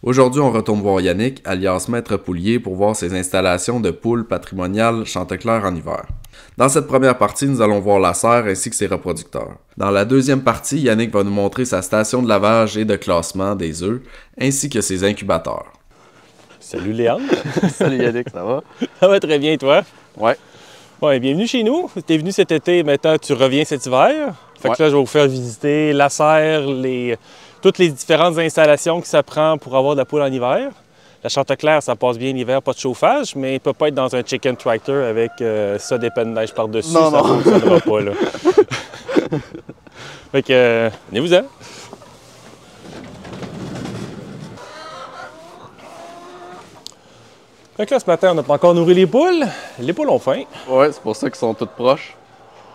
Aujourd'hui, on retourne voir Yannick, alias Maître Poulier, pour voir ses installations de poules patrimoniales Chantecler en hiver. Dans cette première partie, nous allons voir la serre ainsi que ses reproducteurs. Dans la deuxième partie, Yannick va nous montrer sa station de lavage et de classement des œufs, ainsi que ses incubateurs. Salut Léandre! Salut Yannick, ça va? Ça va très bien, toi? Ouais. Ouais, bienvenue chez nous. Tu es venu cet été, maintenant tu reviens cet hiver. Fait que là, je vais vous faire visiter la serre, toutes les différentes installations que ça prend pour avoir de la poule en hiver. La Chantecler, ça passe bien l'hiver, pas de chauffage, mais il ne peut pas être dans un chicken tractor avec ça d'épais de neige par-dessus. Non, ça non. ne fonctionnera pas, là. Fait que, venez-vous-en. Fait que là, ce matin, on n'a pas encore nourri les poules. Les poules ont faim. Ouais, c'est pour ça qu'ils sont toutes proches.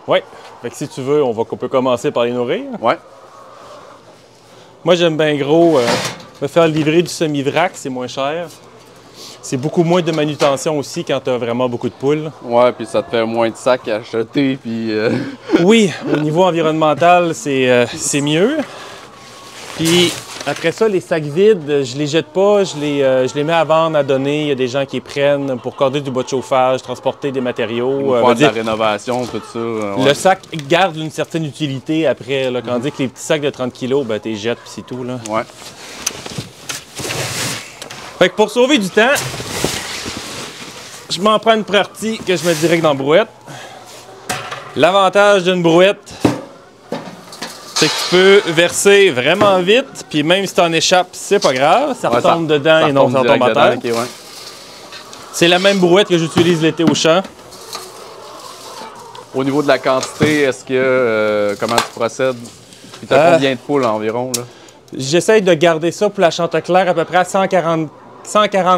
Ouais. Fait que si tu veux, on peut commencer par les nourrir. Ouais. Moi, j'aime bien gros me faire livrer du semi-vrac, c'est moins cher. C'est beaucoup moins de manutention aussi quand tu as vraiment beaucoup de poules. Ouais, puis ça te fait moins de sacs à jeter, puis... Oui, au niveau environnemental, c'est mieux. Puis après ça, les sacs vides, je les jette pas, je les mets à vendre, à donner. Il y a des gens qui les prennent pour corder du bois de chauffage, transporter des matériaux. faire de la rénovation, tout ça. Ouais. Le sac garde une certaine utilité après. Là, quand on dit que les petits sacs de 30 kg, ben, tu les jettes puis c'est tout. Là. Ouais. Fait que pour sauver du temps, je m'en prends une partie que je mets direct dans la brouette. L'avantage d'une brouette, c'est que tu peux verser vraiment vite, puis même si tu en échappes, c'est pas grave, ça retombe dedans ça et non ça retombe à terre. Okay, ouais. C'est la même brouette que j'utilise l'été au champ. Au niveau de la quantité, est-ce que... comment tu procèdes? Puis t'as combien de poules environ, là? J'essaye de garder ça pour la Chantecler à peu près à 140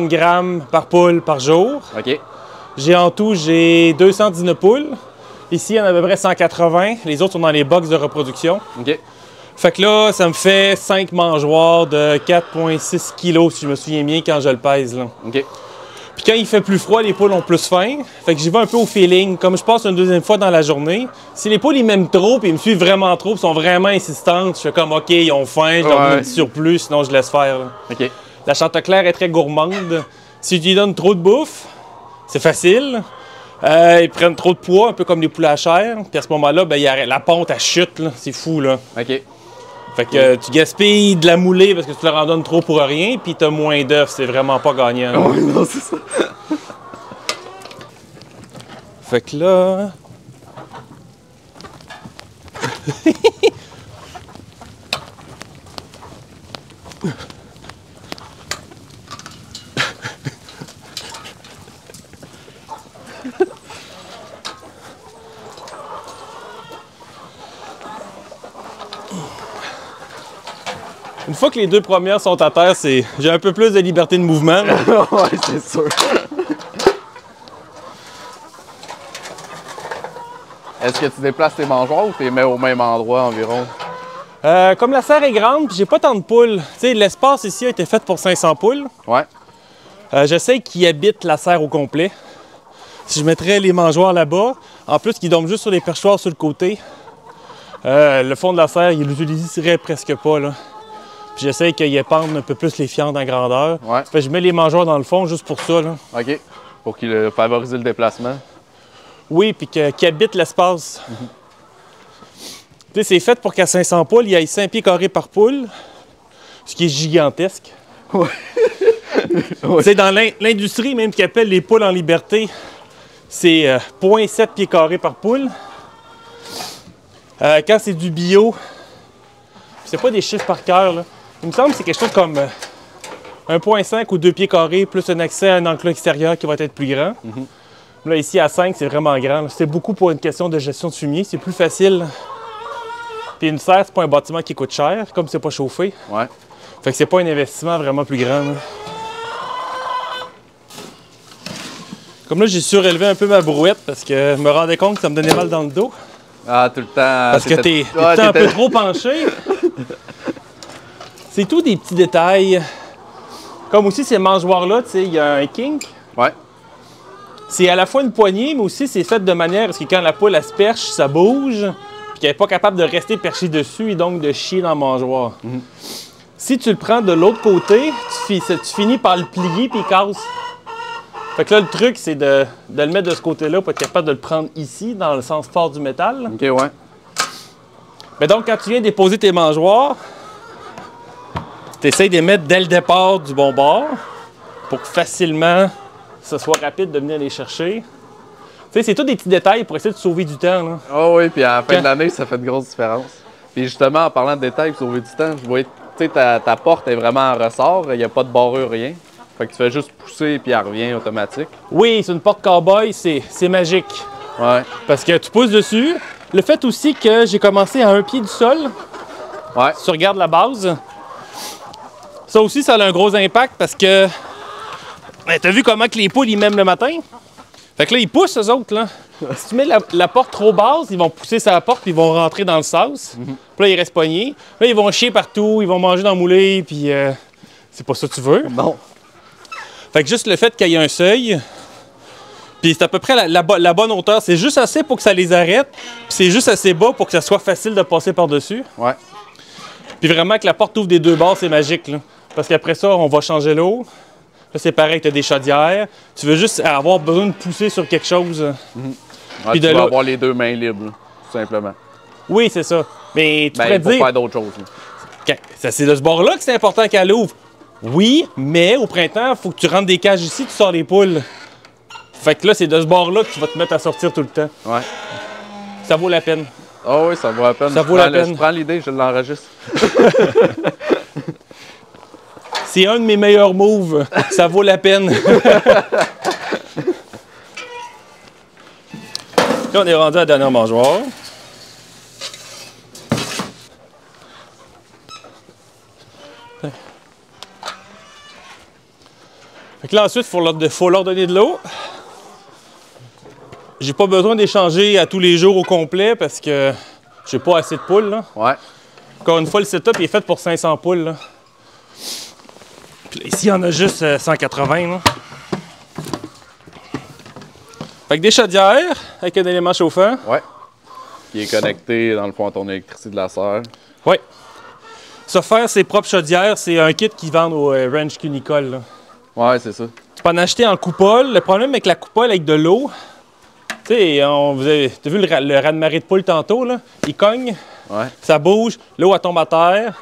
grammes par poule par jour. OK. En tout, j'ai 219 poules. Ici, il y en a à peu près 180. Les autres sont dans les box de reproduction. OK. Fait que là, ça me fait 5 mangeoires de 4,6 kg, si je me souviens bien, quand je le pèse. Là. OK. Puis quand il fait plus froid, les poules ont plus faim. Fait que j'y vais un peu au feeling. Comme je passe une deuxième fois dans la journée, si les poules, ils m'aiment trop, puis ils me suivent vraiment trop, puis sont vraiment insistantes, je fais comme, OK, ils ont faim, je leur donne un petit surplus, sinon je laisse faire. Là. OK. La Chantecler est très gourmande. Si tu lui donnes trop de bouffe, c'est facile. Ils prennent trop de poids, un peu comme les poulets à chair. Puis à ce moment-là, ben, la ponte, elle chute. C'est fou, là. OK. Fait que tu gaspilles de la moulée parce que tu leur en donnes trop pour rien, puis tu as moins d'œufs. C'est vraiment pas gagnant. Oh, non, c'est ça. Fait que là... Une fois que les deux premières sont à terre, j'ai un peu plus de liberté de mouvement. Ouais, c'est sûr. Est-ce que tu déplaces tes mangeoires ou tu les mets au même endroit environ? Comme la serre est grande, puis j'ai pas tant de poules. Tu sais, l'espace ici a été fait pour 500 poules. Ouais. J'essaie qu'ils habitent la serre au complet. Si je mettrais les mangeoires là-bas, en plus qu'ils dorment juste sur les perchoirs sur le côté, le fond de la serre, ils l'utiliseraient presque pas, là. Puis j'essaie qu'ils épandent un peu plus les fientes en grandeur. Ouais. Fait que je mets les mangeoires dans le fond juste pour ça, là. OK. Pour favoriser le déplacement. Oui, puis qu'ils habitent l'espace. Tu sais, c'est fait pour qu'à 500 poules, il y ait 5 pieds carrés par poule, ce qui est gigantesque. Ouais. Tu sais, dans l'industrie, même qui appelle les poules en liberté, c'est 0,7 pieds carrés par poule. Quand c'est du bio, c'est pas des chiffres par cœur, là. Il me semble que c'est quelque chose comme 1,5 ou 2 pieds carrés, plus un accès à un enclos extérieur qui va être plus grand. Là, ici, à 5, c'est vraiment grand. C'est beaucoup pour une question de gestion de fumier. C'est plus facile. Puis une serre, c'est pas un bâtiment qui coûte cher, comme c'est pas chauffé. Ouais. Fait que c'est pas un investissement vraiment plus grand, là. Comme là, j'ai surélevé un peu ma brouette parce que je me rendais compte que ça me donnait mal dans le dos. Ah, tout le temps. Parce que t'es un peu trop penché. C'est tout des petits détails. Comme aussi ces mangeoires-là, tu sais, il y a un kink. Ouais. C'est à la fois une poignée, mais aussi c'est fait de manière à ce que quand la poule elle se perche, ça bouge, puis qu'elle n'est pas capable de rester perchée dessus et donc de chier dans le mangeoir. Si tu le prends de l'autre côté, tu finis par le plier puis il casse. Fait que là, le truc, c'est de le mettre de ce côté-là pour être capable de le prendre ici, dans le sens fort du métal. OK, ouais. Mais donc, quand tu viens déposer tes mangeoires, tu essaies de les mettre dès le départ du bon bord pour que facilement, ce soit rapide de venir les chercher. Tu sais, c'est tous des petits détails pour essayer de sauver du temps, là. Ah oui, puis à la fin de l'année, ça fait de grosses différences. Puis justement, en parlant de détails pour sauver du temps, je voyais, tu sais, ta porte est vraiment en ressort, il n'y a pas de barrure, rien. Fait que tu fais juste pousser puis elle revient automatique. Oui, c'est une porte cowboy, c'est magique. Ouais. Parce que tu pousses dessus. Le fait aussi que j'ai commencé à un pied du sol, Ouais. si tu regardes la base, ça aussi, ça a un gros impact parce que ben, t'as vu comment que les poules, ils m'aiment le matin? Fait que là, ils poussent, eux autres, là. Si tu mets la porte trop basse, ils vont pousser sur la porte puis ils vont rentrer dans le sas. Puis là, ils restent pognés. Là, ils vont chier partout, ils vont manger dans le moulé, puis c'est pas ça que tu veux. Non. Fait que juste le fait qu'il y ait un seuil, puis c'est à peu près la bonne hauteur, c'est juste assez pour que ça les arrête, puis c'est juste assez bas pour que ça soit facile de passer par-dessus. Ouais. Puis vraiment que la porte ouvre des deux bords, c'est magique, là. Parce qu'après ça, on va changer l'eau. Là, c'est pareil, tu as des chaudières. Tu veux juste avoir besoin de pousser sur quelque chose. Ouais, Puis tu de vas là- avoir les deux mains libres, là, tout simplement. Oui, c'est ça. Mais tu Ben, pourrais pour dire, faire d'autres choses. Là. c'est de ce bord-là que c'est important qu'elle ouvre. Oui, mais au printemps, il faut que tu rentres des cages ici, tu sors les poules. Fait que là, c'est de ce bord-là que tu vas te mettre à sortir tout le temps. Ouais. Ça vaut la peine. Ah oui, ça vaut la peine. Ça vaut la peine. Je prends l'idée, je l'enregistre. C'est un de mes meilleurs moves. Ça vaut la peine. Là, on est rendu à la dernière mangeoire. Fait que là, ensuite, il faut leur donner de l'eau. J'ai pas besoin d'échanger à tous les jours au complet parce que j'ai pas assez de poules, là. Ouais. Encore une fois, le setup il est fait pour 500 poules, là. Puis là, ici, il y en a juste 180, là. Fait que des chaudières avec un élément chauffant. Ouais. Qui est connecté, dans le fond, à ton électricité de la serre. Oui. Se faire ses propres chaudières, c'est un kit qu'ils vendent au Ranch Cunicole, là. Ouais, c'est ça. Tu peux en acheter en coupole. Le problème avec la coupole avec de l'eau, tu sais, t'as vu le raz-de-marée de poule tantôt, là? Il cogne, Ouais. ça bouge, l'eau elle tombe à terre.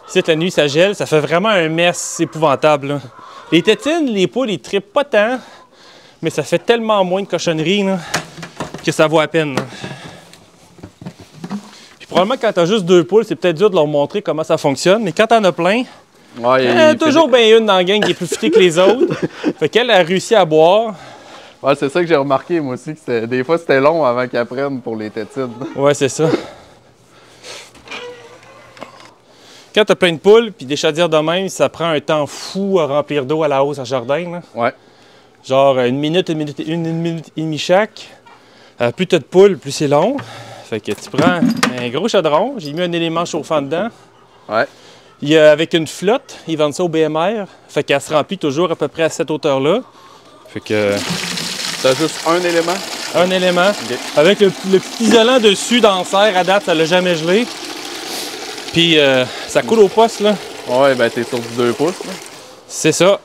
Ici, la nuit, ça gèle. Ça fait vraiment un mess épouvantable, là. Les tétines, les poules, ils trippent pas tant, mais ça fait tellement moins de cochonneries, là, que ça vaut la peine, là. Puis probablement, quand t'as juste 2 poules, c'est peut-être dur de leur montrer comment ça fonctionne, mais quand t'en as plein, Ouais, il y en a toujours bien une dans la gang qui est plus futée que les autres. Fait qu'elle a réussi à boire. Ouais, c'est ça que j'ai remarqué, moi aussi. Que des fois, c'était long avant qu'ils apprennent pour les tétines. Ouais, c'est ça. Quand t'as plein de poules puis des chaudières de même, ça prend un temps fou à remplir d'eau à la hausse à jardin, là. Ouais. Genre une minute et demie chaque. Plus t'as de poules, plus c'est long. Fait que tu prends un gros chaudron. J'ai mis un élément chauffant dedans. Ouais. Il y a, avec une flotte, ils vendent ça au BMR. Fait qu'elle se remplit toujours à peu près à cette hauteur-là. Fait que T'as juste un élément? un élément. OK. Avec le petit isolant dessus dans le serre, à date, ça l'a jamais gelé. Puis ça coule au poste, là. Ouais, ben t'es sur du 2 pouces, là. C'est ça.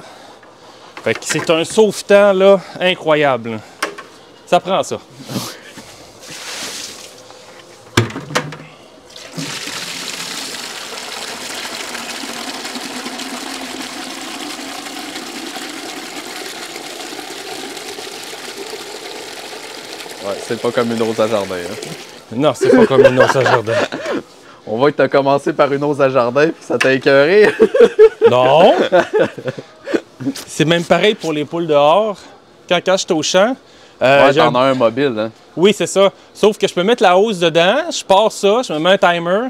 Fait que c'est un sauvetant, là, incroyable, là. Ça prend ça. Ouais, c'est pas comme une rose à jardin, hein. Non, c'est pas comme une autre jardin. On voit que t'as commencé par une rose à jardin, puis ça t'a écœuré. Non! C'est même pareil pour les poules dehors. Quand je suis au champ, Ouais, j'ai t'en as un mobile, hein. oui, c'est ça. Sauf que je peux mettre la hausse dedans, je pars ça, je me mets un timer.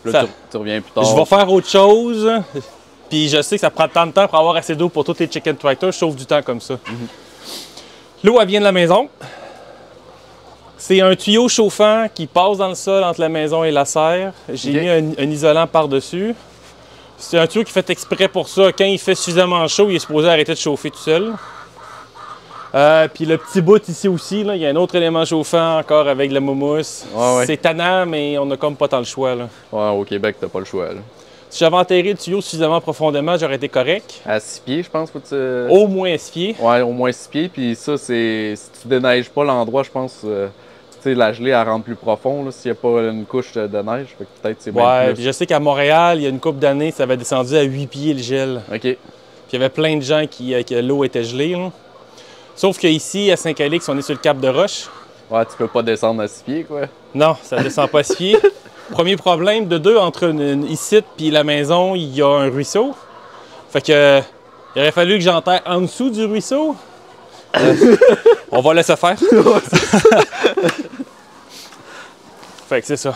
Là, Ça- tu reviens plus tard. Je vais faire autre chose. Puis je sais que ça prend tant de temps pour avoir assez d'eau pour tous les chicken tractors. Je sauve du temps comme ça. L'eau, elle vient de la maison. C'est un tuyau chauffant qui passe dans le sol entre la maison et la serre. J'ai Ok. mis un isolant par-dessus. C'est un tuyau qui est fait exprès pour ça. Quand il fait suffisamment chaud, il est supposé arrêter de chauffer tout seul. Puis le petit bout ici aussi, là, il y a un autre élément chauffant encore avec de la moumousse. Ouais, ouais. C'est tannant, mais on n'a comme pas tant le choix, là. Ouais, au Québec, t'as pas le choix, là. Si j'avais enterré le tuyau suffisamment profondément, j'aurais été correct. À 6 pieds, je pense, faut que tu... Au moins 6 pieds. Ouais, au moins 6 pieds. Puis ça, c'est... Si tu déneiges pas l'endroit, je pense... tu sais, la gelée, elle rentre plus profond, s'il n'y a pas une couche de neige. Fait que peut-être c'est bien Ouais, plus. puis je sais qu'à Montréal, il y a une couple d'années, ça avait descendu à 8 pieds le gel. OK. Puis il y avait plein de gens que l'eau était gelée, là. Sauf qu'ici, à Saint-Calix, on est sur le Cap de Roche. Ouais, tu peux pas descendre à 6 pieds, quoi. Non, ça descend pas 6 pieds. Premier problème, de deux, entre ici et la maison, il y a un ruisseau. Fait que il aurait fallu que j'enterre en dessous du ruisseau. On va laisser faire. Fait que c'est ça.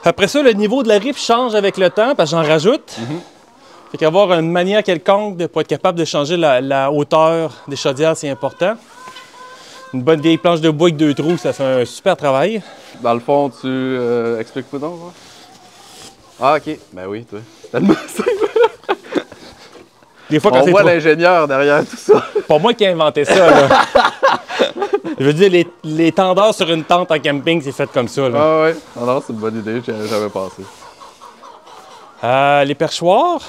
Après ça, le niveau de la rive change avec le temps parce que j'en rajoute. Fait qu'avoir une manière quelconque pour être capable de changer la hauteur des chaudières, c'est important. Une bonne vieille planche de bois avec 2 trous, ça fait un super travail. Dans le fond, tu... explique-moi donc, ouais. Ah, OK. Ben oui, toi. C'est tellement simple. Des fois, quand On c'est voit trop... l'ingénieur derrière tout ça. Pas moi qui ai inventé ça, là. Je veux dire, les tendeurs sur une tente en camping, c'est fait comme ça, là. Ah ouais. Non, non, c'est une bonne idée, j'avais pensé. Les perchoirs,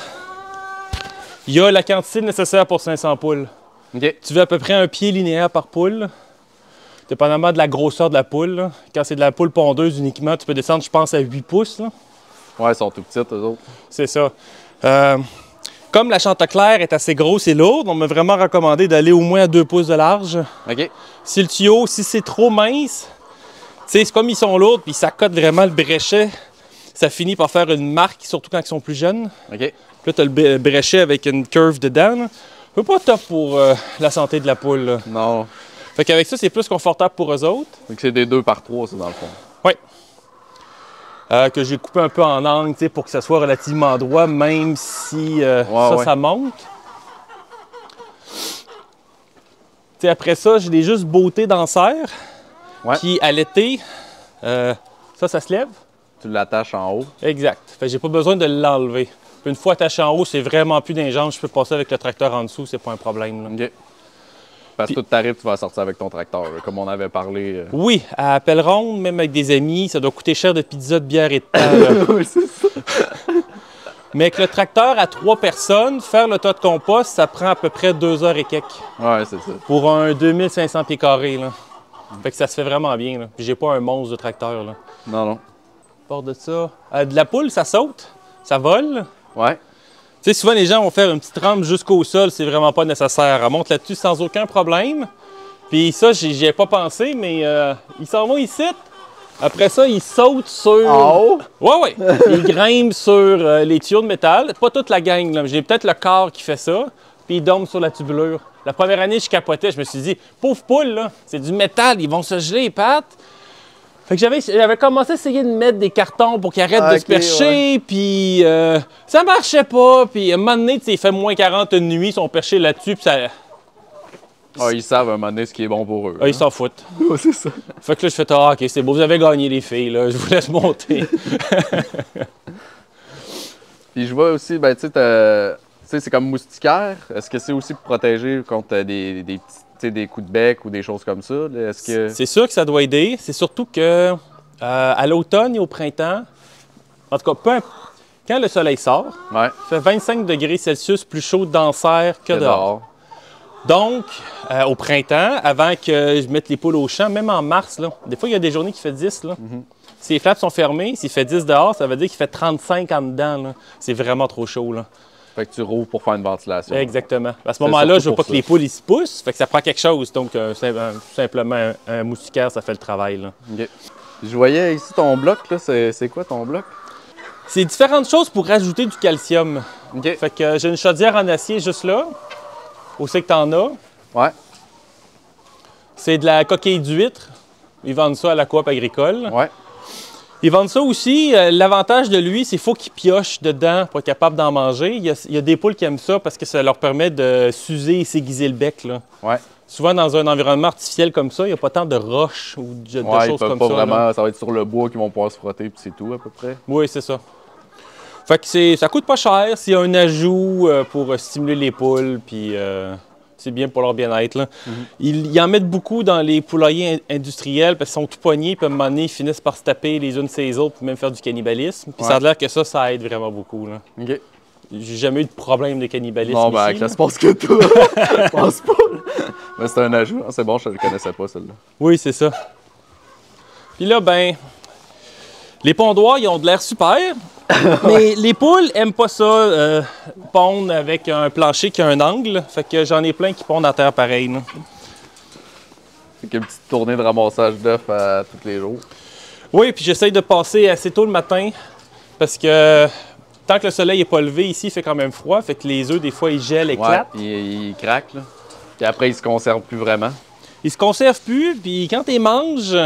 il y a la quantité nécessaire pour 500 poules. OK. Tu veux à peu près un pied linéaire par poule, dépendamment de la grosseur de la poule, là. Quand c'est de la poule pondeuse uniquement, tu peux descendre, je pense, à 8 pouces, là. Ouais, ils sont tout petits, eux autres. C'est ça. Comme la Chanticleer est assez grosse et lourde, on m'a vraiment recommandé d'aller au moins à 2 pouces de large. OK. Si le tuyau, si c'est trop mince, tu sais, c'est comme ils sont lourds, puis ça cote vraiment le bréchet, ça finit par faire une marque, surtout quand ils sont plus jeunes. OK. Puis là, tu as le bréchet avec une curve dedans, là. C'est pas top pour la santé de la poule, là. Non. Fait qu'avec ça, c'est plus confortable pour eux autres. Fait que c'est des 2 par 3, ça, dans le fond. Oui. Que j'ai coupé un peu en angle, tu sais, pour que ça soit relativement droit, même si ça monte. Tu sais, après ça, je l'ai juste botté dans le serre. Ouais. Puis à l'été, ça se lève. Tu l'attaches en haut. Exact. Fait que j'ai pas besoin de l'enlever. Puis une fois attaché en haut, c'est vraiment plus d'un jambe. Je peux passer avec le tracteur en dessous, c'est pas un problème, là. OK. Parce que tout t'arrive, tu vas sortir avec ton tracteur, là, comme on avait parlé. Oui, à Pelleronde, même avec des amis, ça doit coûter cher de pizza, de bière et de temps, là. Oui, c'est ça. Mais avec le tracteur à 3 personnes, faire le tas de compost, ça prend à peu près 2 heures et quelques. Ouais, c'est ça. Pour un 2500 pieds carrés, là. Fait que ça se fait vraiment bien, là. Puis j'ai pas un monstre de tracteur, là. Non, non. Bord de ça. De la poule, ça saute, ça vole. Ouais. Tu sais, souvent, les gens vont faire une petite rampe jusqu'au sol, c'est vraiment pas nécessaire. Elle monte là-dessus sans aucun problème. Puis ça, j'y ai pas pensé, mais ils s'en vont ici. Après ça, ils sautent sur... En haut? Ouais. Ils grimpent sur les tuyaux de métal. Pas toute la gang, là. J'ai peut-être le corps qui fait ça. Puis ils dorment sur la tubulure. La première année, je capotais. Je me suis dit, pauvre poule, là, c'est du métal. Ils vont se geler les pattes. Fait que j'avais commencé à essayer de mettre des cartons pour qu'ils arrêtent de se percher, puis ça marchait pas. Puis à un moment donné, il fait moins 40 une nuit, ils sont perchés là-dessus, puis ça... Ah, ils savent à un moment donné ce qui est bon pour eux. Ah, ils s'en foutent. Ouais, c'est ça. Fait que là, je fais, ah, OK, c'est beau, vous avez gagné les filles, là, je vous laisse monter. Puis je vois aussi, ben, tu sais, c'est comme moustiquaire. Est-ce que c'est aussi pour protéger contre des petits... des coups de bec ou des choses comme ça? Est-ce que... C'est sûr que ça doit aider. C'est surtout que à l'automne et au printemps, en tout cas, quand le soleil sort, Ouais. il fait 25 degrés Celsius plus chaud dans le serre que dehors. Donc, au printemps, avant que je mette les poules au champ, même en mars, là, des fois, il y a des journées qui fait 10. Là. Si les flaps sont fermés, s'il fait 10 dehors, ça veut dire qu'il fait 35 en dedans. Là. C'est vraiment trop chaud. Là. Fait que tu rouvres pour faire une ventilation. Exactement. À ce moment-là, je veux pas que les poules ils se poussent, fait que ça prend quelque chose. Donc, simplement, un moustiquaire, ça fait le travail. Là. OK. Je voyais ici ton bloc, là. C'est quoi ton bloc? C'est différentes choses pour rajouter du calcium. OK. Fait que j'ai une chaudière en acier juste là. Où c'est que t'en as? Ouais. C'est de la coquille d'huître. Ils vendent ça à la coop agricole. Ouais. Ils vendent ça aussi. L'avantage de lui, c'est qu'il faut qu'ils piochent dedans pour être capable d'en manger. Il y a des poules qui aiment ça parce que ça leur permet de s'user et s'aiguiser le bec. Là. Ouais. Souvent, dans un environnement artificiel comme ça, il n'y a pas tant de roches ou de Ouais, ils choses peuvent comme pas ça. vraiment, Là. ça va être sur le bois qu'ils vont pouvoir se frotter, puis c'est tout à peu près. Oui, c'est ça. Fait que ça coûte pas cher. S'il y a un ajout pour stimuler les poules, puis c'est bien pour leur bien-être. Là. Ils en mettent beaucoup dans les poulaillers industriels parce qu'ils sont tout poignés, puis à un moment donné, ils finissent par se taper les unes ces autres, puis même faire du cannibalisme. Puis ça a l'air que ça aide vraiment beaucoup. Là. OK. J'ai jamais eu de problème de cannibalisme. Non, ben, avec ici, la space que toi, je pense pas. Mais c'est un ajout. Ah, c'est bon, je ne le connaissais pas, celle-là. Oui, c'est ça. Puis là, ben, les pondoirs, ils ont de l'air super, mais les poules aiment pas ça, pondre avec un plancher qui a un angle. Fait que j'en ai plein qui pondent à terre pareil. Là. Fait qu'une petite tournée de ramassage d'œufs à tous les jours. Oui, puis j'essaye de passer assez tôt le matin parce que tant que le soleil n'est pas levé, ici, il fait quand même froid. Fait que les œufs, des fois, ils gèlent, éclatent. Ouais, ils craquent, là. Puis après, ils se conservent plus vraiment. Ils se conservent plus, puis quand ils mangent,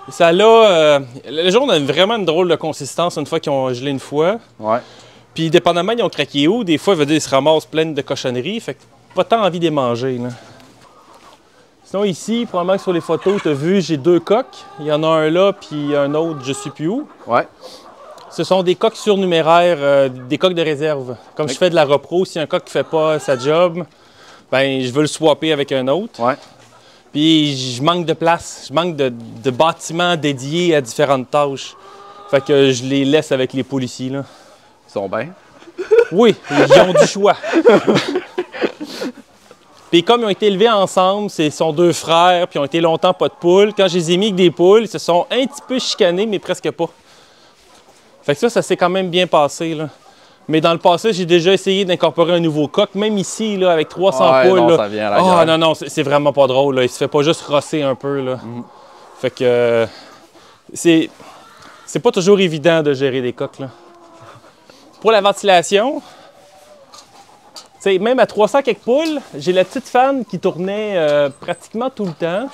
ça a... le jaune a vraiment une drôle de consistance une fois qu'ils ont gelé une fois. Ouais. Puis dépendamment, ils ont craqué où, des fois, ils se ramassent pleines de cochonneries. Fait que pas tant envie de les manger, là. Sinon, ici, probablement que sur les photos, tu as vu, j'ai 2 coqs. Il y en a un là, puis un autre, je sais plus où. Ouais. Ce sont des coqs surnuméraires, des coqs de réserve. Comme je fais de la repro, si un coq ne fait pas sa job, ben je veux le swapper avec un autre. Ouais. Puis je manque de place, je manque de bâtiments dédiés à différentes tâches. Fait que je les laisse avec les poules ici, là. Ils sont bien. Oui, ils ont du choix. Puis comme ils ont été élevés ensemble, ce sont 2 frères, puis ils ont été longtemps pas de poules. Quand je les ai mis avec des poules, ils se sont un petit peu chicanés, mais presque pas. Fait que ça s'est quand même bien passé, là. Mais dans le passé, j'ai déjà essayé d'incorporer un nouveau coq. Même ici, là, avec 300 poules. Non, là, ça vient à la guerre. non, c'est vraiment pas drôle. Là. Il se fait pas juste rosser un peu. Là. Fait que c'est pas toujours évident de gérer des coqs. Là. Pour la ventilation, même à 300 quelques poules, j'ai la petite fan qui tournait pratiquement tout le temps.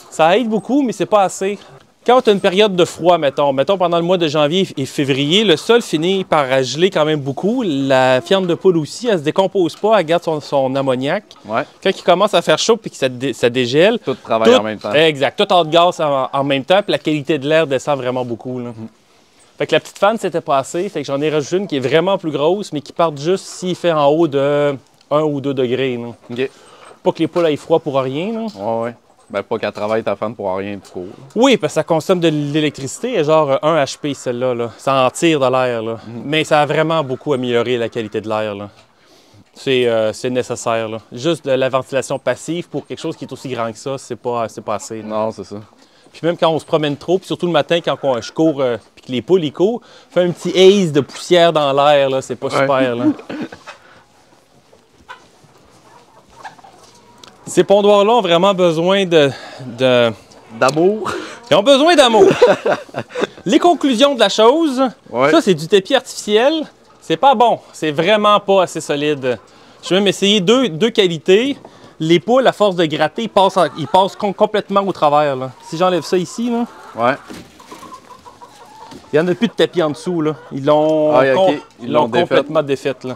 Ça aide beaucoup, mais c'est pas assez. Quand tu as une période de froid, mettons pendant le mois de janvier et février, le sol finit par geler quand même beaucoup. La fiente de poule aussi, elle se décompose pas, elle garde son ammoniac. Ouais. Quand il commence à faire chaud et que ça dégèle, Tout travaille en même temps. Exact, tout en gaz en même temps, puis la qualité de l'air descend vraiment beaucoup. Là. Fait que la petite fan, c'était pas assez, fait que j'en ai rajouté une qui est vraiment plus grosse, mais qui part juste s'il fait en haut de 1 ou 2 degrés. Là. OK. Pas que les poules aillent froid pour rien. Là. Ouais. Ben, pas qu'elle travaille ta fan pour rien, tout court. Oui, parce que ça consomme de l'électricité, genre 1 HP celle-là. Là. Ça en tire de l'air. Là. Mais ça a vraiment beaucoup amélioré la qualité de l'air. Là. C'est nécessaire. Là. Juste de la ventilation passive pour quelque chose qui est aussi grand que ça, c'est pas assez. Là. Non, c'est ça. Puis même quand on se promène trop, puis surtout le matin quand je cours, puis que les poules ils courent, fait un petit haze de poussière dans l'air, là, c'est pas super. Là. Ces pondoirs-là ont vraiment besoin D'amour. Ils ont besoin d'amour. Les conclusions de la chose, ça c'est du tapis artificiel. C'est pas bon. C'est vraiment pas assez solide. Je vais même essayer deux qualités. Les poules, à force de gratter, ils passent complètement au travers. Là. Si j'enlève ça ici, là, Ouais. il n'y en a plus de tapis en dessous. Là. Ils l'ont complètement défaite. Là.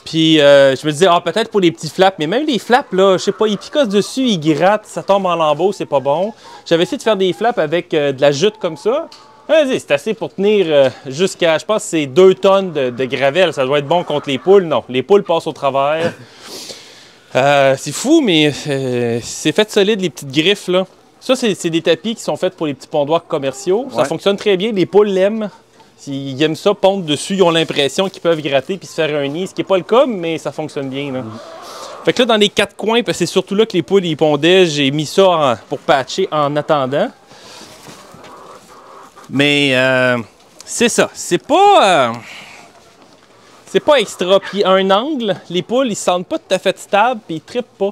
Puis je me disais, peut-être pour les petits flaps, mais même les flaps, là, je sais pas, ils picossent dessus, ils grattent, ça tombe en lambeaux, c'est pas bon. J'avais essayé de faire des flaps avec de la jute comme ça. Vas-y, c'est assez pour tenir jusqu'à, je pense, c'est 2 tonnes de gravelle. Ça doit être bon contre les poules. Non, les poules passent au travers. C'est fou, mais c'est fait solide, les petites griffes, là. Ça, c'est des tapis qui sont faits pour les petits pondoirs commerciaux. Ça fonctionne très bien, les poules l'aiment. S'ils aiment ça, pondre dessus, ils ont l'impression qu'ils peuvent gratter puis se faire un nid, ce qui n'est pas le cas, mais ça fonctionne bien. Là. Fait que là, dans les 4 coins, parce que c'est surtout là que les poules ils pondaient, j'ai mis ça pour patcher en attendant. Mais c'est ça. C'est pas extra. Puis un angle, les poules, ils se sentent pas tout à fait stables puis ils trippent pas.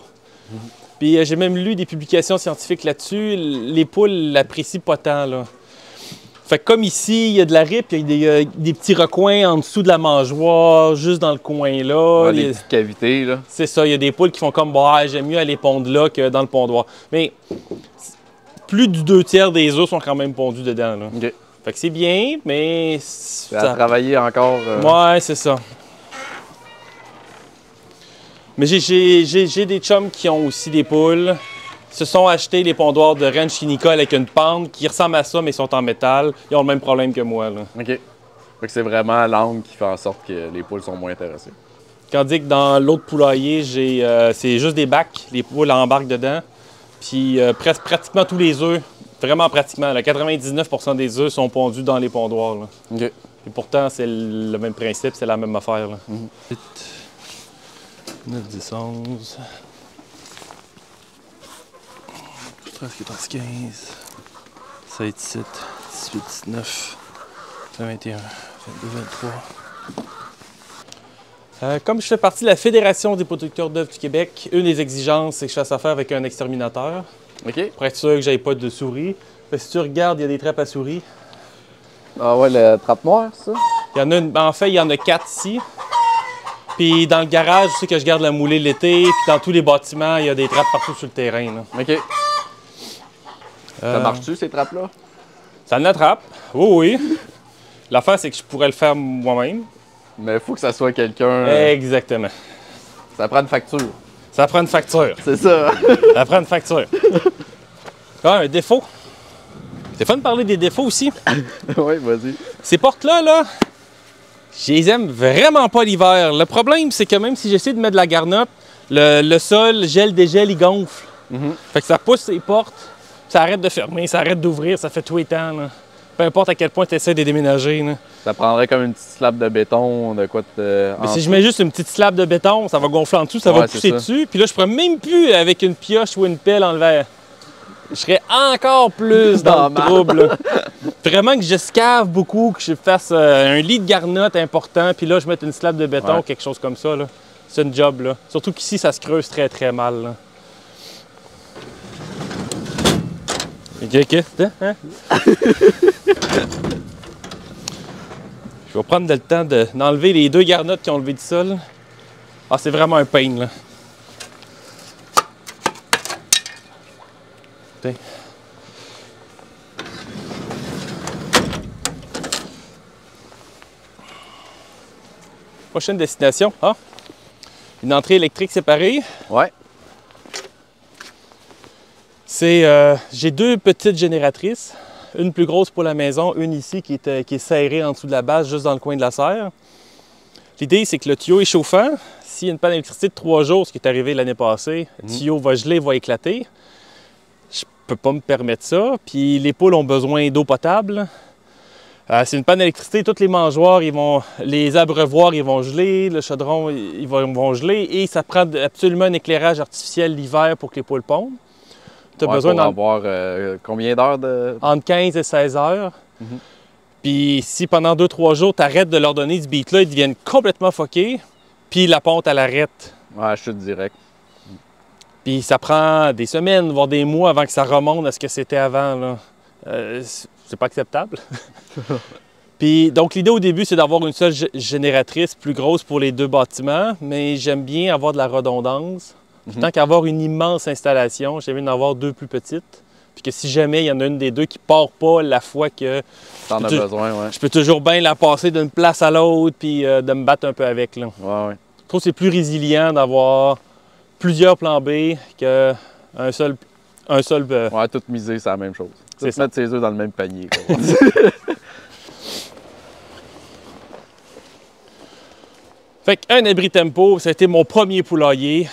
Puis j'ai même lu des publications scientifiques là-dessus. Les poules l'apprécient pas tant, là. Fait que comme ici, il y a de la ripe, il y a des petits recoins en dessous de la mangeoire, juste dans le coin là. Des petites cavités, là. C'est ça, il y a des poules qui font comme, j'aime mieux aller pondre là que dans le pondoir. Mais plus du 2/3 des œufs sont quand même pondus dedans, là. OK. Fait que c'est bien, mais... À travailler encore. Ouais, c'est ça. Mais j'ai des chums qui ont aussi des poules. Ils se sont achetés les pondoirs de Ranch chez Nicole avec une pente qui ressemble à ça, mais ils sont en métal. Ils ont le même problème que moi, là. OK. Fait que c'est vraiment l'angle qui fait en sorte que les poules sont moins intéressées. Tandis que dans l'autre poulailler, c'est juste des bacs. Les poules embarquent dedans. Puis pratiquement tous les œufs, vraiment pratiquement, là, 99% des œufs sont pondus dans les pondoirs, là. OK. Et pourtant, c'est le même principe, c'est la même affaire, là. 8, 9, 10, 11... 13, 14, 15, 16, 17, 18, 19, 21, 22, 23. Comme je fais partie de la Fédération des producteurs d'œufs du Québec, une des exigences, c'est que je fasse affaire avec un exterminateur. OK. Pour être sûr que j'aille pas de souris. Si tu regardes, il y a des trappes à souris. Ah ouais, le trappe noire, ça? Il y en a en fait, il y en a 4 ici. Puis dans le garage, je sais que je garde la moulée l'été. Puis dans tous les bâtiments, il y a des trappes partout sur le terrain, là. OK. Ça marche-tu, ces trappes-là? Ça l'attrape. Oui, oui. L'affaire, c'est que je pourrais le faire moi-même. Mais il faut que ça soit quelqu'un... Exactement. Ça prend une facture. Ça prend une facture. C'est ça. Ça prend une facture. Ah, un défaut. C'est fun de parler des défauts aussi. Oui, vas-y. Ces portes-là, là, je les aime vraiment pas l'hiver. Le problème, c'est que même si j'essaie de mettre de la garnotte, le sol gèle, dégèle, il gonfle. Fait que ça pousse les portes, ça arrête de fermer, ça arrête d'ouvrir, ça fait tout les temps, là. Peu importe à quel point tu essaies de les déménager, là. Ça prendrait comme une petite slab de béton, de quoi Mais si je mets juste une petite slab de béton, ça va gonfler en dessous, ça va pousser dessus. Puis là, je pourrais même plus, avec une pioche ou une pelle, enlever. Je serais encore plus dans le trouble, là. Vraiment que je scave beaucoup, que je fasse un lit de garnotte important, puis là, je mette une slab de béton, quelque chose comme ça, là. C'est une job, là. Surtout qu'ici, ça se creuse très, très mal, là. OK. Hein? Je vais prendre le temps d'enlever les 2 garnottes qui ont levé du sol. Ah, c'est vraiment un pain, là. Tiens. Prochaine destination. Ah, une entrée électrique séparée. Ouais. J'ai 2 petites génératrices. Une plus grosse pour la maison, une ici qui est serrée en dessous de la base, juste dans le coin de la serre. L'idée, c'est que le tuyau est chauffant. S'il y a une panne d'électricité de 3 jours, ce qui est arrivé l'année passée, le tuyau va geler, va éclater. Je peux pas me permettre ça. Puis les poules ont besoin d'eau potable. C'est une panne d'électricité, tous les mangeoires, les abreuvoirs, ils vont geler, le chaudron, ils vont geler. Et ça prend absolument un éclairage artificiel l'hiver pour que les poules pondent. Tu as besoin d'avoir combien d'heures de... Entre 15 et 16 heures. Puis si pendant 2-3 jours, tu arrêtes de leur donner ce beat-là, ils deviennent complètement fuckés. Puis la ponte, elle arrête. Ouais, je chute direct. Puis ça prend des semaines, voire des mois avant que ça remonte à ce que c'était avant, là. C'est pas acceptable. Puis donc l'idée au début, c'est d'avoir une seule génératrice plus grosse pour les 2 bâtiments, mais j'aime bien avoir de la redondance. Puis tant qu'avoir une immense installation, j'aime bien en avoir 2 plus petites. Puis que si jamais il y en a une des 2 qui part pas la fois que t'en as besoin, ouais. Je peux toujours bien la passer d'une place à l'autre puis de me battre un peu avec, là. Ouais. Je trouve que c'est plus résilient d'avoir plusieurs plans B qu'un seul. Ouais, tout miser, c'est la même chose. C'est mettre ses œufs dans le même panier. Fait qu'un abri tempo, ça a été mon premier poulailler.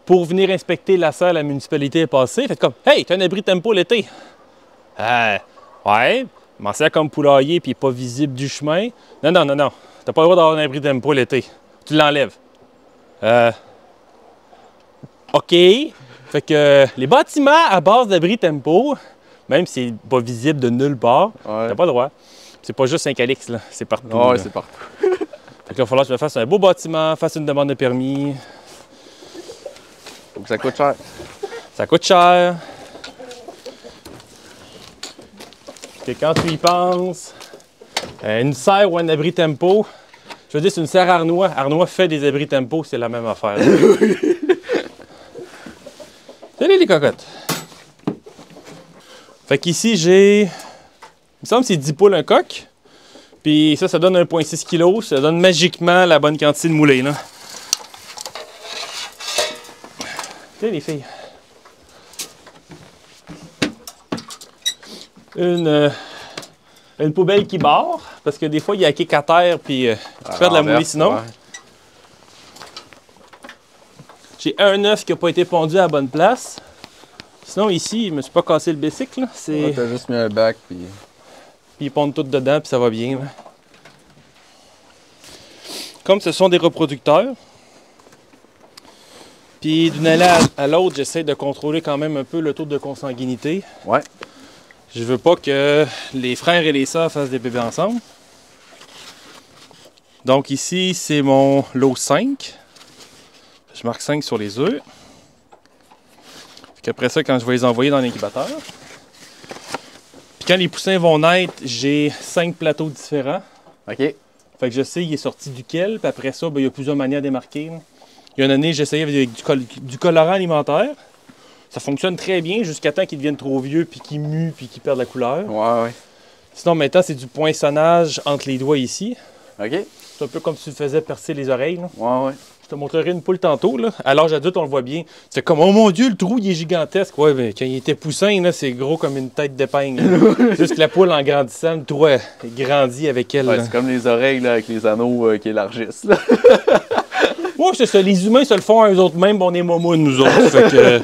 Pour venir inspecter la serre, la municipalité est passée. Fait comme, hey, t'as un abri tempo l'été? Ouais, m'en sert comme poulailler puis pas visible du chemin. Non. T'as pas le droit d'avoir un abri tempo l'été. Tu l'enlèves. OK. Fait que les bâtiments à base d'abri tempo, même si c'est pas visible de nulle part, t'as pas le droit. C'est pas juste Saint-Calix, là. C'est partout. Ouais, c'est partout. Fait que là, il va falloir que je me fasse un beau bâtiment, fasse une demande de permis. Faut que ça coûte cher. Ça coûte cher. Que quand tu y penses, une serre ou un abri tempo, je veux dire, c'est une serre Arnois. Arnois fait des abris tempo, c'est la même affaire. Salut les cocottes! Fait qu'ici, il me semble que c'est 10 poules un coq. Puis ça donne 1,6 kg. Ça donne magiquement la bonne quantité de moulée, là. Tiens, les filles. Une poubelle qui barre, parce que des fois, il y a un kick à terre, puis tu perds de la moulée sinon. Ouais. J'ai un œuf qui n'a pas été pondu à la bonne place. Sinon, ici, je me suis pas cassé le bicycle. Ouais, t'as juste mis un bac, puis... Puis ils pondent tout dedans, puis ça va bien. Là. Comme ce sont des reproducteurs, puis d'une année à l'autre, j'essaie de contrôler quand même un peu le taux de consanguinité. Ouais. Je veux pas que les frères et les sœurs fassent des bébés ensemble. Donc ici, c'est mon lot 5. Je marque 5 sur les œufs. Après ça, quand je vais les envoyer dans l'incubateur. Puis quand les poussins vont naître, j'ai 5 plateaux différents. OK. Fait que je sais il est sorti duquel. Puis après ça, ben, il y a plusieurs manières de les marquer. Là. Il y a une année, j'essayais avec du colorant alimentaire. Ça fonctionne très bien jusqu'à temps qu'ils deviennent trop vieux, puis qu'ils muent, puis qu'ils perdent la couleur. Ouais, ouais. Sinon, maintenant, c'est du poinçonnage entre les doigts ici. OK. C'est un peu comme si tu faisais percer les oreilles. Là. Ouais, ouais. Je te montrerai une poule tantôt. Là. À l'âge adulte, on le voit bien. C'est comme, oh mon Dieu, le trou, il est gigantesque. Ouais, mais quand il était poussin, là, c'est gros comme une tête d'épingle. Juste que la poule, en grandissant, le trou elle grandit avec elle. Ouais, c'est comme les oreilles là, avec les anneaux qui élargissent. Là. Ouais, c'est ça. Les humains se le font à eux-mêmes, bon, on est momounes, nous autres. Fait que...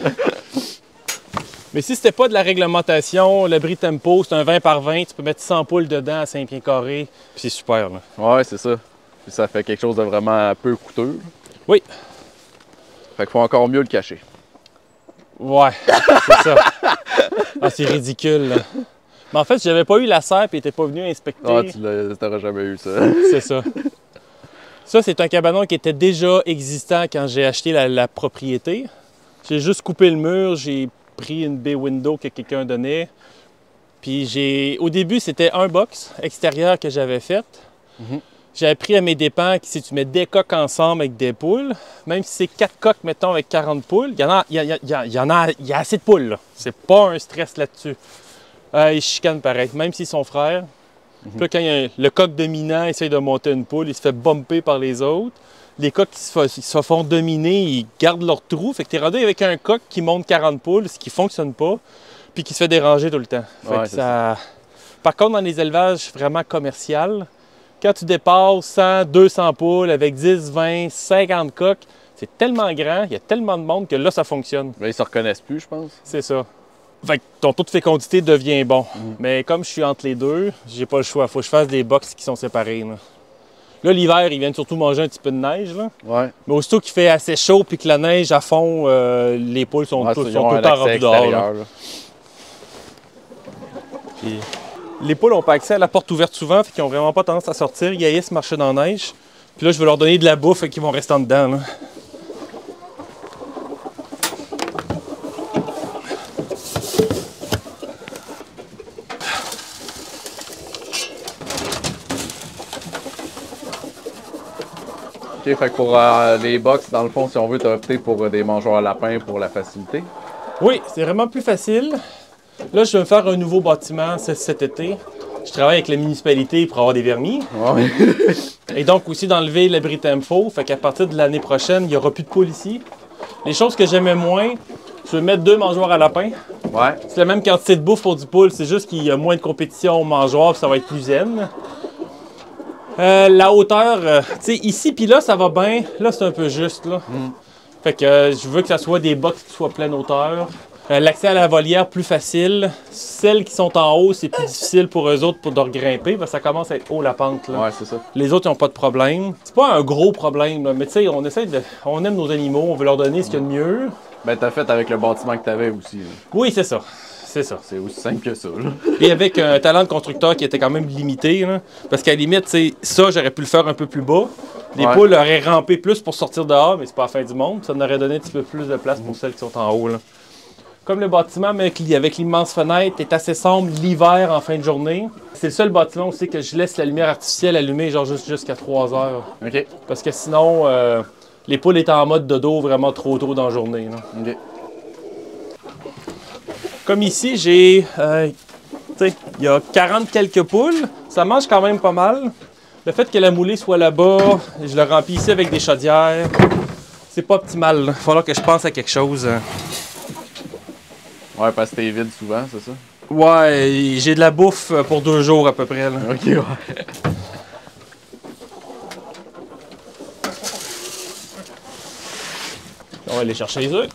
Mais si c'était pas de la réglementation, le bris tempo, c'est un 20 par 20, tu peux mettre 100 poules dedans à 5 pieds carrés, puis c'est super. Là. Ouais, c'est ça. Puis ça fait quelque chose de vraiment peu coûteux. Oui. Fait qu'il faut encore mieux le cacher. Ouais, c'est ça. Ah, c'est ridicule. Là. Mais en fait, si j'avais pas eu la serre et t'étais pas venu inspecter... Ah, tu t'aurais jamais eu ça. C'est ça. Ça, c'est un cabanon qui était déjà existant quand j'ai acheté la propriété. J'ai juste coupé le mur, j'ai pris une bay window que quelqu'un donnait. Puis au début, c'était un box extérieur que j'avais fait. J'ai appris à mes dépens que si tu mets des coques ensemble avec des poules, même si c'est 4 coques, mettons, avec 40 poules, il y a assez de poules. Là. C'est pas un stress là-dessus. Ils chicanent pareil, même s'ils sont frères. Puis là, quand le coq dominant essaye de monter une poule, il se fait bumper par les autres. Les coqs qui se font dominer, ils gardent leur trou. Fait que t'es rendu avec un coq qui monte 40 poules, ce qui fonctionne pas, puis qui se fait déranger tout le temps. Fait que ça... Par contre, dans les élevages vraiment commerciaux, quand tu dépasses 100, 200 poules avec 10, 20, 50 coqs, c'est tellement grand, il y a tellement de monde que là, ça fonctionne. Mais ils se reconnaissent plus, je pense. C'est ça. Fait que ton taux de fécondité devient bon. Mais comme je suis entre les deux, j'ai pas le choix. Faut que je fasse des box qui sont séparés. Là, l'hiver, ils viennent surtout manger un petit peu de neige. Là. Ouais. Mais aussitôt qu'il fait assez chaud et que la neige à fond, les poules sont tout le temps rendues dehors. Là. Puis, les poules n'ont pas accès à la porte ouverte souvent, fait qu'ils n'ont vraiment pas tendance à sortir. Ils haïssent marcher dans la neige. Puis là, je vais leur donner de la bouffe et qu'ils vont rester en dedans. Là. OK, fait que pour les box, dans le fond, si on veut, tu as opté pour des mangeoires à lapin pour la facilité. Oui, c'est vraiment plus facile. Là, je vais me faire un nouveau bâtiment cet été. Je travaille avec la municipalité pour avoir des vernis. Ouais. Et donc aussi d'enlever l'abri tempo. Fait qu'à partir de l'année prochaine, il n'y aura plus de poules ici. Les choses que j'aimais moins, je vais mettre 2 mangeoires à lapin. Ouais. C'est la même quantité de bouffe pour du poule, c'est juste qu'il y a moins de compétition aux mangeoires, puis ça va être plus zen. La hauteur, tu sais, ici puis là, ça va bien. Là, c'est un peu juste, là. Fait que je veux que ça soit des box qui soient pleine hauteur. L'accès à la volière, plus facile. Celles qui sont en haut, c'est plus difficile pour eux autres de regrimper, parce que ça commence à être haut, la pente, là. Ouais, c'est ça. Les autres, ils n'ont pas de problème. C'est pas un gros problème, là, mais tu sais, on aime nos animaux, on veut leur donner ce qu'il y a de mieux. Ben, t'as fait avec le bâtiment que t'avais aussi. Là. Oui, c'est ça. C'est ça. C'est aussi simple que ça, là. Et avec un talent de constructeur qui était quand même limité, là, parce qu'à la limite, ça, j'aurais pu le faire un peu plus bas. Les poules auraient rampé plus pour sortir dehors, mais c'est pas la fin du monde. Ça nous aurait donné un petit peu plus de place pour celles qui sont en haut. Là. Comme le bâtiment avec l'immense fenêtre est assez sombre l'hiver en fin de journée, c'est le seul bâtiment aussi que je laisse la lumière artificielle allumée genre jusqu'à 3 heures. OK. Parce que sinon, les poules étaient en mode dodo vraiment trop tôt dans la journée. Là. OK. Comme ici, j'ai, il y a 40 quelques poules. Ça mange quand même pas mal. Le fait que la moulée soit là-bas, je le remplis ici avec des chaudières. c'est pas optimal. Il va falloir que je pense à quelque chose. Ouais, parce que t'es vide souvent, c'est ça? Ouais, j'ai de la bouffe pour 2 jours à peu près. Là. Ok, ouais. On va aller chercher les œufs.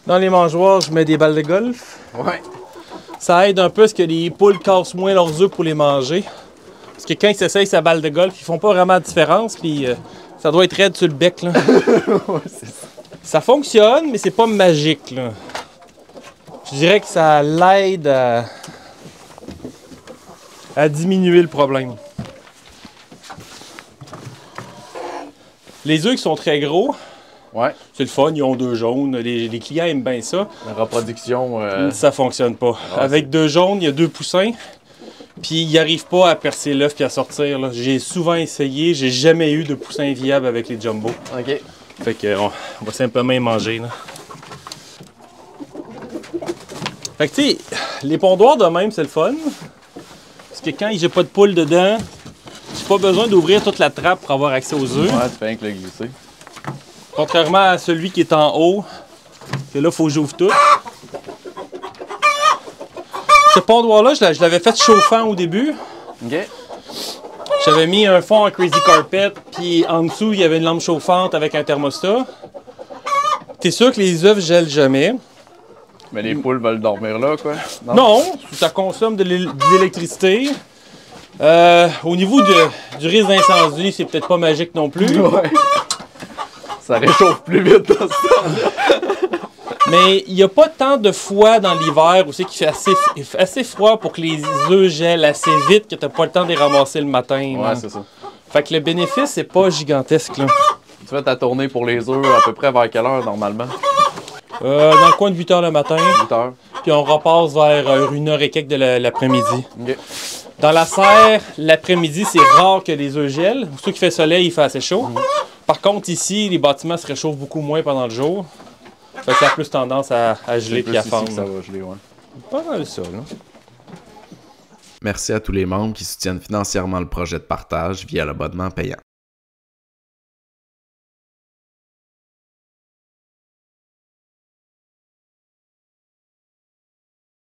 Dans les mangeoires, je mets des balles de golf. Ouais. Ça aide un peu à ce que les poules cassent moins leurs œufs pour les manger. Parce que quand ils s'essayent sa balle de golf, ils font pas vraiment de différence. Puis ça doit être raide sur le bec. Là. Ouais, c'est ça. Ça fonctionne, mais c'est pas magique. Là. Je dirais que ça l'aide à diminuer le problème. Les œufs qui sont très gros, Ouais. c'est le fun, ils ont 2 jaunes. Les clients aiment bien ça. La reproduction. Ça fonctionne pas. Avec 2 jaunes, il y a 2 poussins. Puis ils n'arrivent pas à percer l'œuf et à sortir. Là. J'ai souvent essayé, j'ai jamais eu de poussins viables avec les jumbo. Ok. Fait que on va simplement les manger. Là. Fait que tu sais, les pondoirs de même, c'est le fun. Parce que quand j'ai pas de poule dedans, j'ai pas besoin d'ouvrir toute la trappe pour avoir accès aux œufs. Ouais, tu fais rien que le glisser. Contrairement à celui qui est en haut, que là, il faut que j'ouvre tout. Ce pondoir-là, je l'avais fait chauffant au début. Ok. J'avais mis un fond en crazy carpet, puis en dessous, il y avait une lampe chauffante avec un thermostat. T'es sûr que les œufs gèlent jamais. Mais les poules veulent dormir là, quoi. Non, ça consomme de l'électricité. Au niveau du risque d'incendie, c'est peut-être pas magique non plus. Ouais. Ça réchauffe plus vite dans ce temps-là. Mais il n'y a pas tant de fois dans l'hiver où c'est qu'il fait assez froid pour que les œufs gèlent assez vite que tu n'as pas le temps de les ramasser le matin. Ouais, c'est ça. Fait que le bénéfice, c'est pas gigantesque. Là. Tu fais ta tournée pour les œufs à peu près vers quelle heure normalement? Dans le coin de 8 h le matin, 8 heures. puis on repasse vers 1 heure et quelques de l'après-midi. Ok. Dans la serre, l'après-midi, c'est rare que les œufs gèlent. Surtout qu'il fait soleil, il fait assez chaud. Par contre, ici, les bâtiments se réchauffent beaucoup moins pendant le jour. Fait que ça a plus tendance à geler C'est et à plus ici fondre. que ça va geler, ouais. Pas mal ça, là. Merci à tous les membres qui soutiennent financièrement le projet de partage via l'abonnement payant.